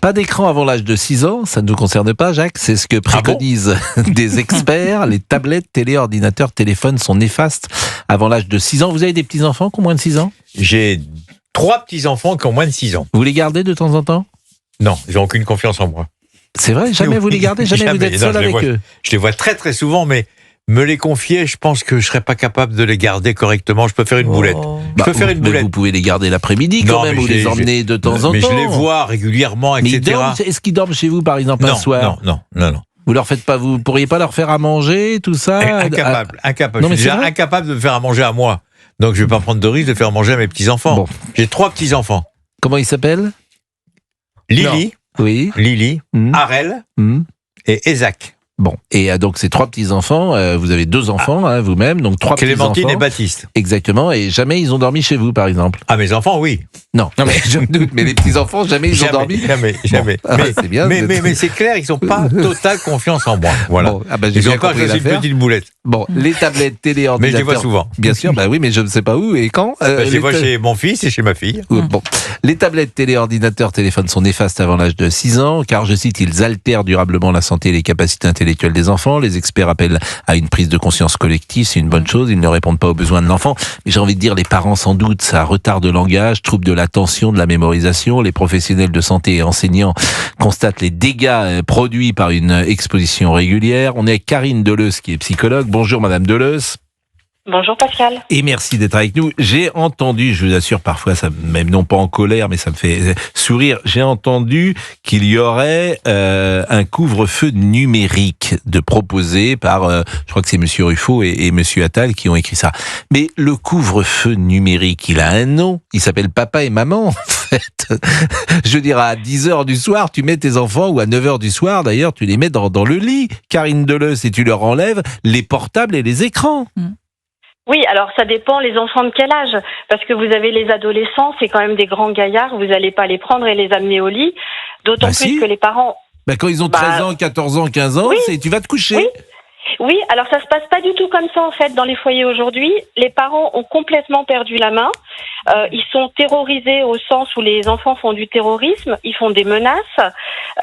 Pas d'écran avant l'âge de 6 ans, ça ne nous concerne pas, Jacques. C'est ce que préconisent des experts. Les tablettes, télé, ordinateurs, téléphones sont néfastes avant l'âge de 6 ans. Vous avez des petits-enfants qui ont moins de 6 ans ? J'ai 3 petits-enfants qui ont moins de 6 ans. Vous les gardez de temps en temps ? Non, ils n'ont aucune confiance en moi. C'est vrai ? Jamais vous les gardez ? Jamais vous êtes seul avec eux ? Je les vois très très souvent, mais me les confier, je pense que je serais pas capable de les garder correctement. Je peux faire une boulette. Vous pouvez les garder l'après-midi quand même, ou les emmener de temps en temps. Mais je les vois régulièrement, etc. Est-ce qu'ils dorment chez vous, par exemple, un soir ? Non. Vous pourriez pas leur faire à manger, tout ça ? Incapable. Non, Je suis déjà incapable de me faire à manger à moi. Donc je vais pas prendre de risque de faire manger à mes petits-enfants. Bon. J'ai 3 petits-enfants. Comment ils s'appellent ? Lily, Harel et Isaac. Bon, et donc ces 3 petits-enfants, vous avez 2 enfants vous-même, donc 3 petits-enfants. Clémentine et Baptiste. Exactement, et jamais ils ont dormi chez vous, par exemple ? Ah, mes enfants, oui. Non, mais je me doute, mais les petits-enfants, jamais ils ont dormi ? Jamais. Bon, c'est bien. Mais c'est clair, ils n'ont pas totale confiance en moi. Voilà. Bon, ils ont pas que c'est une petite boulette. Bon, les tablettes, télé, ordinateurs... Mais je les vois souvent. Bien sûr, oui, mais je ne sais pas où et quand. Je les vois chez mon fils et chez ma fille. Bon, les tablettes, télé, ordinateurs, téléphones sont néfastes avant l'âge de 6 ans, car, je cite, ils altèrent durablement la santé et les capacités intellectuelles des enfants. Les experts appellent à une prise de conscience collective, c'est une bonne chose, ils ne répondent pas aux besoins de l'enfant. Mais j'ai envie de dire, les parents sans doute, ça retarde le langage, trouble de l'attention, de la mémorisation. Les professionnels de santé et enseignants constatent les dégâts produits par une exposition régulière. On est avec Karine Deleuze, qui est psychologue. Bonjour Madame Deleuze. Bonjour Pascal. Et merci d'être avec nous. J'ai entendu, je vous assure, parfois, ça, même non pas en colère, mais ça me fait sourire, j'ai entendu qu'il y aurait un couvre-feu numérique de proposé par, je crois que c'est Monsieur Ruffo et Monsieur Attal qui ont écrit ça. Mais le couvre-feu numérique, il a un nom, il s'appelle papa et maman, en fait. Je veux dire, à 10h du soir, tu mets tes enfants, ou à 9h du soir, d'ailleurs, tu les mets dans le lit, Karine Deleuze, et tu leur enlèves les portables et les écrans. Oui, alors ça dépend les enfants de quel âge, parce que vous avez les adolescents, c'est quand même des grands gaillards, vous n'allez pas les prendre et les amener au lit, d'autant plus que les parents... Quand ils ont 13 ans, 14 ans, 15 ans, tu vas te coucher. Oui, alors ça se passe pas du tout comme ça en fait dans les foyers aujourd'hui. Les parents ont complètement perdu la main. Ils sont terrorisés au sens où les enfants font du terrorisme, ils font des menaces,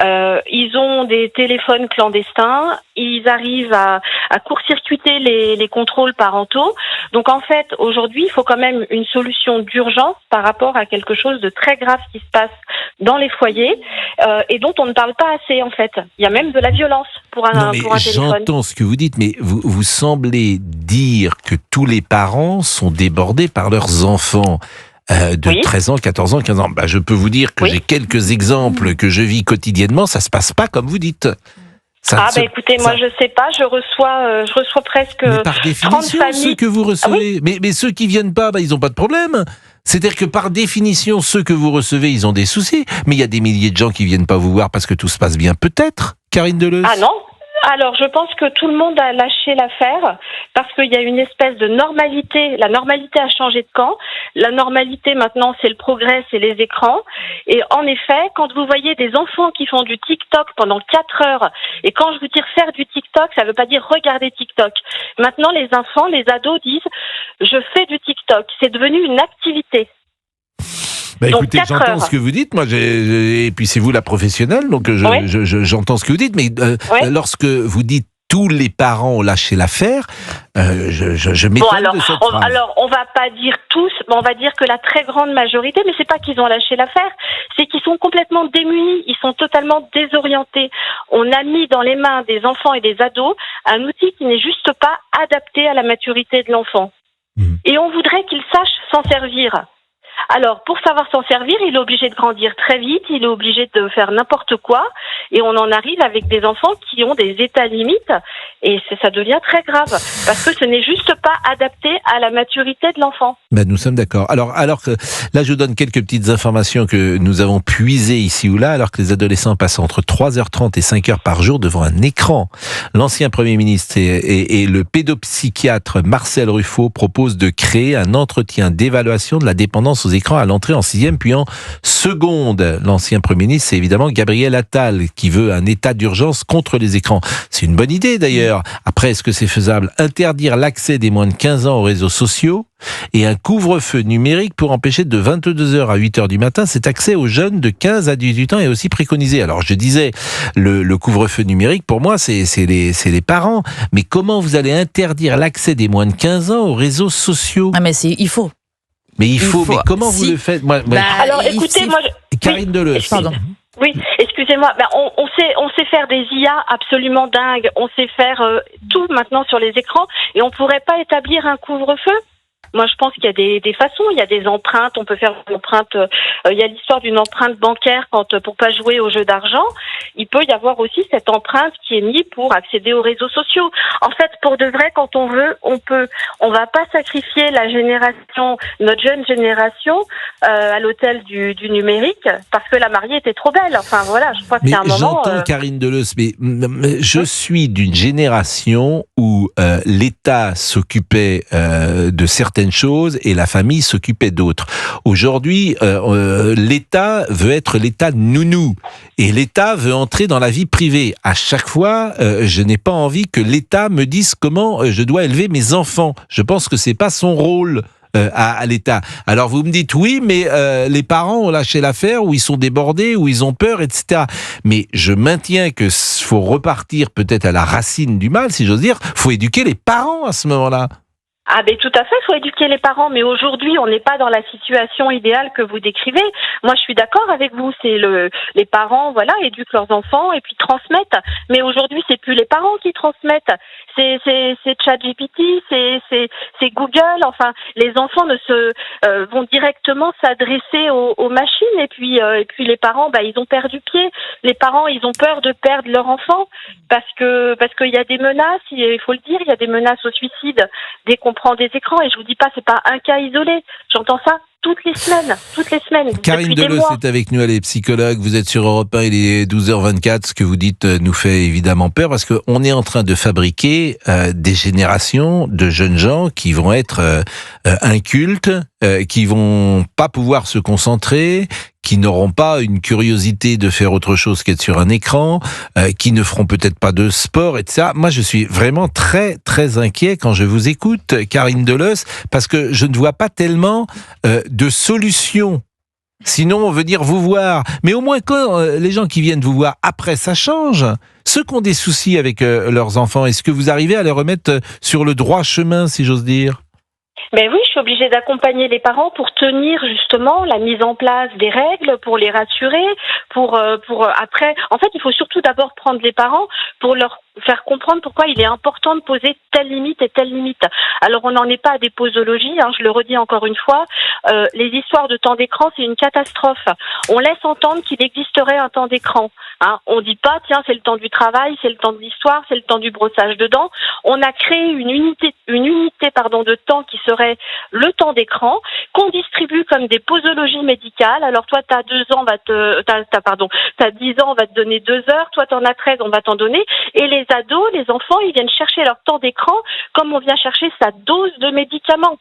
ils ont des téléphones clandestins, ils arrivent à court-circuiter les contrôles parentaux. Donc en fait, aujourd'hui, il faut quand même une solution d'urgence par rapport à quelque chose de très grave qui se passe dans les foyers et dont on ne parle pas assez en fait. Il y a même de la violence pour un téléphone. J'entends ce que vous dites, mais vous semblez dire que tous les parents sont débordés par leurs enfants. De 13 ans, 14 ans, 15 ans. Je peux vous dire que j'ai quelques exemples que je vis quotidiennement, ça se passe pas comme vous dites. Écoutez, moi je sais pas, je reçois presque 30 familles. Mais par définition, ceux que vous recevez, mais ceux qui viennent pas, ils ont pas de problème. C'est-à-dire que par définition, ceux que vous recevez, ils ont des soucis. Mais il y a des milliers de gens qui viennent pas vous voir parce que tout se passe bien, peut-être, Karine Deleuze. Ah non. Alors, je pense que tout le monde a lâché l'affaire parce qu'il y a une espèce de normalité. La normalité a changé de camp. La normalité, maintenant, c'est le progrès, c'est les écrans. Et en effet, quand vous voyez des enfants qui font du TikTok pendant 4 heures, et quand je vous dis faire du TikTok, ça veut pas dire regarder TikTok. Maintenant, les enfants, les ados disent « je fais du TikTok ». C'est devenu une activité. Écoutez, j'entends ce que vous dites, moi, et puis c'est vous la professionnelle, donc j'entends ce que vous dites, mais lorsque vous dites tous les parents ont lâché l'affaire, je m'étonne de cette phrase. Alors, on va pas dire tous, mais on va dire que la très grande majorité, mais c'est pas qu'ils ont lâché l'affaire, c'est qu'ils sont complètement démunis, ils sont totalement désorientés. On a mis dans les mains des enfants et des ados un outil qui n'est juste pas adapté à la maturité de l'enfant. Et on voudrait qu'ils sachent s'en servir. Alors, pour savoir s'en servir, il est obligé de grandir très vite, il est obligé de faire n'importe quoi, et on en arrive avec des enfants qui ont des états limites, et ça devient très grave, parce que ce n'est juste pas adapté à la maturité de l'enfant. Nous sommes d'accord. Alors que là, je vous donne quelques petites informations que nous avons puisées ici ou là, alors que les adolescents passent entre 3h30 et 5h par jour devant un écran. L'ancien Premier ministre et le pédopsychiatre Marcel Ruffo proposent de créer un entretien d'évaluation de la dépendance aux écrans à l'entrée en 6e puis en seconde. L'ancien Premier ministre, c'est évidemment Gabriel Attal, qui veut un état d'urgence contre les écrans. C'est une bonne idée d'ailleurs. Après, est-ce que c'est faisable? Interdire l'accès des moins de 15 ans aux réseaux sociaux et un couvre-feu numérique pour empêcher de 22h à 8h du matin cet accès aux jeunes de 15 à 18 ans est aussi préconisé. Alors je disais, le couvre-feu numérique, pour moi, c'est les parents. Mais comment vous allez interdire l'accès des moins de 15 ans aux réseaux sociaux? Ah mais il faut. Mais il faut. Mais comment vous le faites? Alors écoutez, moi... Karine Deleuze. Pardon. Oui, excusez-moi. On sait faire des IA absolument dingues. On sait faire tout maintenant sur les écrans. Et on pourrait pas établir un couvre-feu? Moi, je pense qu'il y a des façons. Il y a des empreintes. On peut faire une empreinte. Il y a l'histoire d'une empreinte bancaire pour pas jouer aux jeux d'argent. Il peut y avoir aussi cette empreinte qui est mise pour accéder aux réseaux sociaux. En fait, pour de vrai, quand on veut, on peut. On va pas sacrifier notre jeune génération, à l'autel du numérique, parce que la mariée était trop belle. Enfin voilà, je crois que c'est un moment. J'entends Karine Deleuze, mais je suis d'une génération où l'État s'occupait de certaines choses et la famille s'occupait d'autres. Aujourd'hui, l'État veut être l'État nounou et l'État veut entrer dans la vie privée. À chaque fois, je n'ai pas envie que l'État me dise comment je dois élever mes enfants. Je pense que c'est pas son rôle. À l'État. Alors vous me dites oui, mais les parents ont lâché l'affaire, ou ils sont débordés, ou ils ont peur, etc. Mais je maintiens que faut repartir peut-être à la racine du mal, si j'ose dire. Faut éduquer les parents à ce moment-là. Ah ben tout à fait, il faut éduquer les parents, mais aujourd'hui on n'est pas dans la situation idéale que vous décrivez. Moi je suis d'accord avec vous, c'est les parents, voilà, éduquent leurs enfants et puis transmettent. Mais aujourd'hui c'est plus les parents qui transmettent, c'est ChatGPT, c'est Google. Enfin, les enfants vont directement s'adresser aux machines et puis les parents, ils ont perdu pied. Les parents ils ont peur de perdre leur enfant parce qu'il y a des menaces, il faut le dire, il y a des menaces au suicide dès qu'on prend des écrans, et je vous dis pas, c'est pas un cas isolé. J'entends ça toutes les semaines. Karine Deleuze est avec nous, elle est psychologue, vous êtes sur Europe 1, il est 12h24, ce que vous dites nous fait évidemment peur, parce qu'on est en train de fabriquer des générations de jeunes gens qui vont être incultes, qui vont pas pouvoir se concentrer, qui n'auront pas une curiosité de faire autre chose qu'être sur un écran, qui ne feront peut-être pas de sport, etc. Moi, je suis vraiment très, très inquiet quand je vous écoute, Karine Deleuze, parce que je ne vois pas tellement de solutions. Sinon, on veut dire vous voir. Mais au moins, quand les gens qui viennent vous voir, après, ça change. Ceux qui ont des soucis avec leurs enfants, est-ce que vous arrivez à les remettre sur le droit chemin, si j'ose dire ? Ben oui, je suis obligée d'accompagner les parents pour tenir justement la mise en place des règles, pour les rassurer, pour après. En fait, il faut surtout d'abord prendre les parents pour leur faire comprendre pourquoi il est important de poser telle limite et telle limite. Alors, on n'en est pas à des posologies, je le redis encore une fois. Les histoires de temps d'écran, c'est une catastrophe. On laisse entendre qu'il existerait un temps d'écran. On dit pas, tiens, c'est le temps du travail, c'est le temps de l'histoire, c'est le temps du brossage de dents. On a créé une unité de temps qui serait le temps d'écran, qu'on distribue comme des posologies médicales. Alors toi, t'as 10 ans, on va te donner 2 heures. Toi, t'en as 13, on va t'en donner. Et les ados, les enfants, ils viennent chercher leur temps d'écran comme on vient chercher sa dose de médicaments.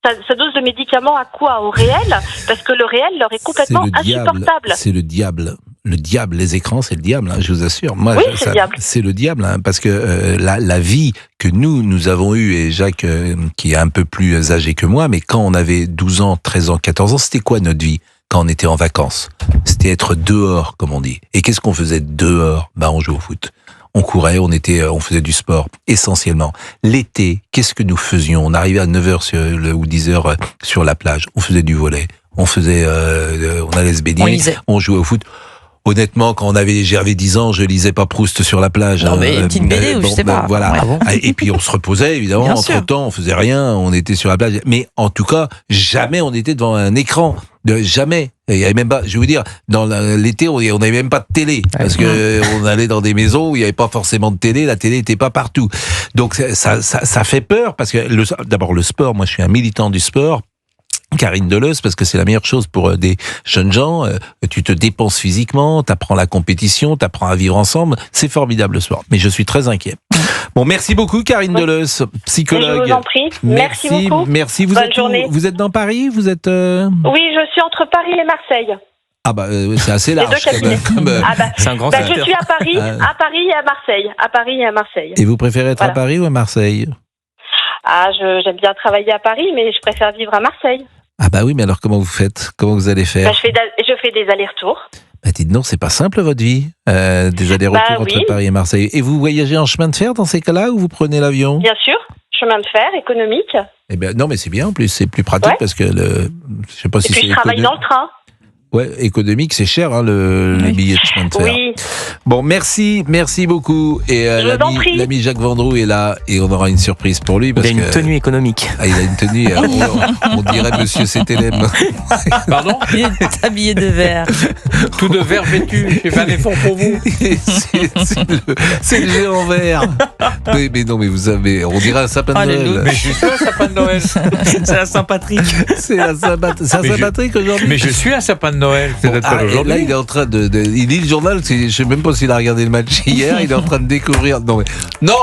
Sa dose de médicaments à quoi? Au réel? Parce que le réel leur est complètement insupportable. C'est le diable. Le diable, les écrans, c'est le diable, je vous assure. Moi, oui, c'est le diable. C'est le diable, parce que la vie que nous avons eue, et Jacques, qui est un peu plus âgé que moi, mais quand on avait 12 ans, 13 ans, 14 ans, c'était quoi notre vie quand on était en vacances? C'était être dehors, comme on dit. Et qu'est-ce qu'on faisait dehors? On jouait au foot. On courait, on faisait du sport, essentiellement. L'été, qu'est-ce que nous faisions? On arrivait à 9h ou 10h sur la plage. On faisait du volley. On allait se baigner. On jouait au foot. Honnêtement, quand j'avais 10 ans, je lisais pas Proust sur la plage. Non, mais une petite BD, je sais pas. Voilà. Et puis on se reposait, évidemment. Entre-temps, on faisait rien, on était sur la plage. Mais en tout cas, jamais on était devant un écran. Jamais. Il y avait même pas, je vais vous dire, dans l'été, on n'avait même pas de télé. Parce que on allait dans des maisons où il n'y avait pas forcément de télé, la télé n'était pas partout. Donc ça fait peur, parce que d'abord le sport, moi je suis un militant du sport. Karine Deleuze, parce que c'est la meilleure chose pour des jeunes gens. Tu te dépenses physiquement, t'apprends la compétition, t'apprends à vivre ensemble. C'est formidable le sport. Mais je suis très inquiet. Bon, merci beaucoup Karine Deleuze, psychologue. Je vous en prie. Merci beaucoup. Merci. Bonne journée. Vous êtes dans Paris? Vous êtes Oui, je suis entre Paris et Marseille. Ah bah c'est assez large. Les deux cabinets. C'est un grand je secteur. suis à Paris et à Marseille. À Paris et à Marseille. Et vous préférez être à Paris ou à Marseille? J'aime bien travailler à Paris, mais je préfère vivre à Marseille. Ah bah oui, mais alors comment vous faites? Comment vous allez faire? Je fais des allers-retours. Bah dites non, c'est pas simple votre vie, des allers-retours entre Paris et Marseille. Et vous voyagez en chemin de fer dans ces cas-là ou vous prenez l'avion? Bien sûr, chemin de fer, économique. Eh bien non, mais c'est bien en plus, c'est plus pratique parce que je sais pas si c'est. Et puis je travaille dans le train. Ouais, économique, c'est cher le billet de chemin de fer. Oui. Bon, merci beaucoup. Et l'ami Jacques Vendroux est là et on aura une surprise pour lui. Parce il a une tenue économique. Ah, il a une tenue, on dirait Monsieur CTLM. Pardon? Il est habillé de vert. Tout de vert vêtu, j'ai fait un effort pour vous. c'est le géant vert. Mais non, mais vous savez, on dirait un sapin de Noël. Mais je suis un sapin de Noël. C'est la Saint-Patrick. C'est un Saint-Patrick aujourd'hui. Mais je suis un sapin de Noël. Là, il est en train il lit le journal. Je sais même pas s'il a regardé le match hier. Il est en train de découvrir. Non, mais non.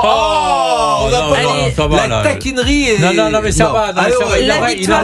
Ça va, La taquinerie est. Non, mais ça va. Allez, Il a